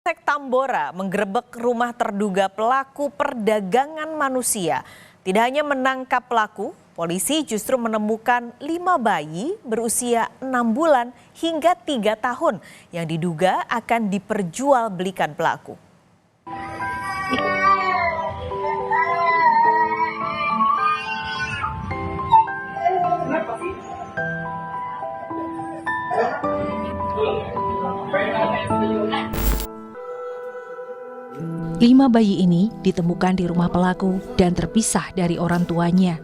Polsek Tambora menggerebek rumah terduga pelaku perdagangan manusia. Tidak hanya menangkap pelaku, polisi justru menemukan 5 bayi berusia 6 bulan hingga 3 tahun yang diduga akan diperjualbelikan pelaku. Lima bayi ini ditemukan di rumah pelaku dan terpisah dari orang tuanya.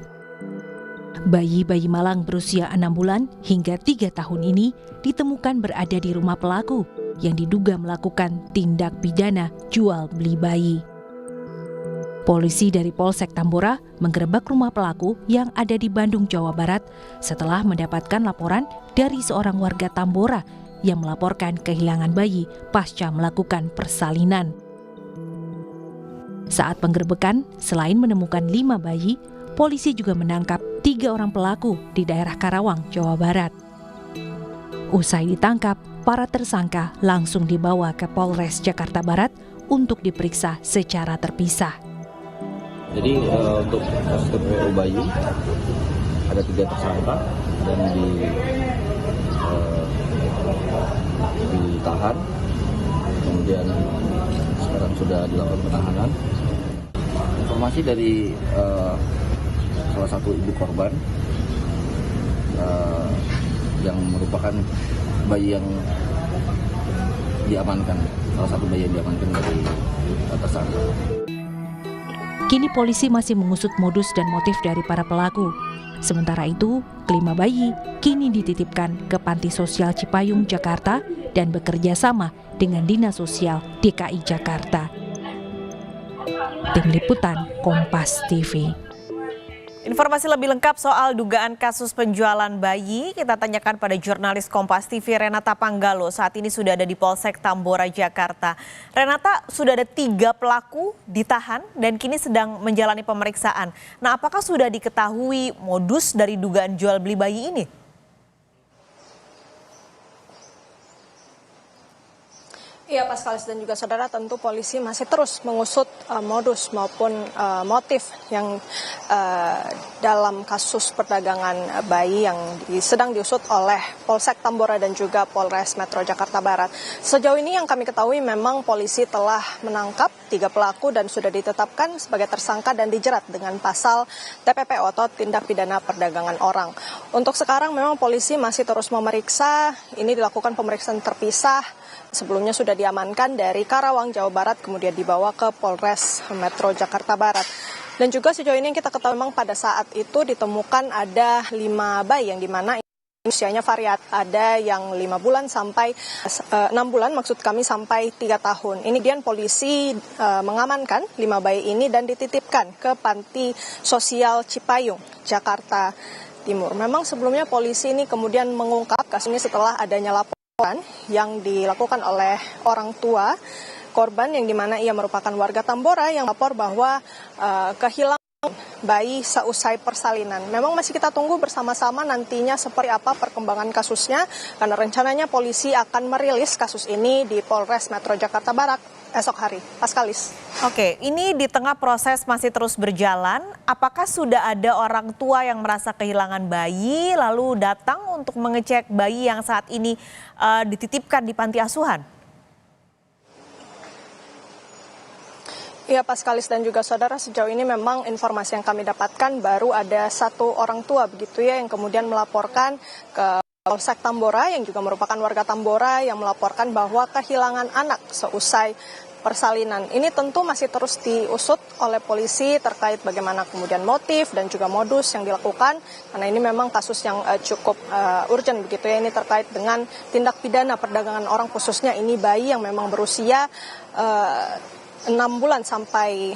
Bayi-bayi malang berusia 6 bulan hingga 3 tahun ini ditemukan berada di rumah pelaku yang diduga melakukan tindak pidana jual beli bayi. Polisi dari Polsek Tambora menggerebek rumah pelaku yang ada di Bandung, Jawa Barat setelah mendapatkan laporan dari seorang warga Tambora yang melaporkan kehilangan bayi pasca melakukan persalinan. Saat penggerebekan, selain menemukan 5 bayi, polisi juga menangkap 3 orang pelaku di daerah Karawang, Jawa Barat. Usai ditangkap, para tersangka langsung dibawa ke Polres Jakarta Barat untuk diperiksa secara terpisah. Jadi untuk kasus TPPU bayi ada 3 tersangka dan ditahan, kemudian sekarang sudah dilakukan penahanan. Informasi dari salah satu ibu korban yang merupakan bayi yang diamankan, salah satu bayi yang diamankan dari tersangka. Kini polisi masih mengusut modus dan motif dari para pelaku. Sementara itu, kelima bayi kini dititipkan ke Panti Sosial Cipayung, Jakarta dan bekerja sama dengan Dinas Sosial DKI Jakarta. Tim Liputan Kompas TV. Informasi lebih lengkap soal dugaan kasus penjualan bayi kita tanyakan pada jurnalis Kompas TV Renata Panggalo. Saat ini sudah ada di Polsek Tambora, Jakarta. Renata, sudah ada 3 pelaku ditahan dan kini sedang menjalani pemeriksaan. Nah, apakah sudah diketahui modus dari dugaan jual beli bayi ini? Iya, Paskalis dan juga saudara, tentu polisi masih terus mengusut modus maupun motif yang dalam kasus perdagangan bayi yang sedang diusut oleh Polsek Tambora dan juga Polres Metro Jakarta Barat. Sejauh ini yang kami ketahui memang polisi telah menangkap 3 pelaku dan sudah ditetapkan sebagai tersangka dan dijerat dengan pasal TPPO atau tindak pidana perdagangan orang. Untuk sekarang memang polisi masih terus memeriksa, ini dilakukan pemeriksaan terpisah. Sebelumnya sudah diamankan dari Karawang, Jawa Barat, kemudian dibawa ke Polres Metro Jakarta Barat. Dan juga sejauh ini yang kita ketahui memang pada saat itu ditemukan ada 5 bayi yang dimana usianya variat. Ada yang 5 bulan sampai 6 bulan, maksud kami sampai 3 tahun. Ini kemudian polisi mengamankan 5 bayi ini dan dititipkan ke Panti Sosial Cipayung, Jakarta Timur. Memang sebelumnya polisi ini kemudian mengungkap kasus ini setelah adanya laporan yang dilakukan oleh orang tua korban yang dimana ia merupakan warga Tambora yang lapor bahwa kehilangan bayi seusai persalinan. Memang masih kita tunggu bersama-sama nantinya seperti apa perkembangan kasusnya karena rencananya polisi akan merilis kasus ini di Polres Metro Jakarta Barat esok hari. Paskalis. Oke, ini di tengah proses masih terus berjalan, apakah sudah ada orang tua yang merasa kehilangan bayi lalu datang untuk mengecek bayi yang saat ini dititipkan di panti asuhan? Iya, Paskalis dan juga saudara, sejauh ini memang informasi yang kami dapatkan baru ada 1 orang tua begitu ya yang kemudian melaporkan ke Polsek Tambora yang juga merupakan warga Tambora yang melaporkan bahwa kehilangan anak seusai persalinan. Ini tentu masih terus diusut oleh polisi terkait bagaimana kemudian motif dan juga modus yang dilakukan karena ini memang kasus yang cukup urgent begitu ya, ini terkait dengan tindak pidana perdagangan orang, khususnya ini bayi yang memang berusia 6 bulan sampai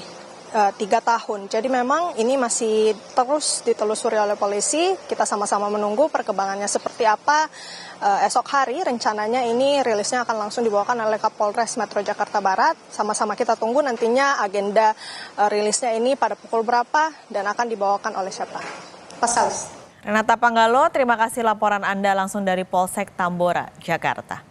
3 tahun. Jadi memang ini masih terus ditelusuri oleh polisi. Kita sama-sama menunggu perkembangannya seperti apa. Esok hari rencananya ini rilisnya akan langsung dibawakan oleh Kapolres Metro Jakarta Barat. Sama-sama kita tunggu nantinya agenda rilisnya ini pada pukul berapa dan akan dibawakan oleh siapa. Paskalis. Renata Panggalo, terima kasih laporan Anda langsung dari Polsek Tambora, Jakarta.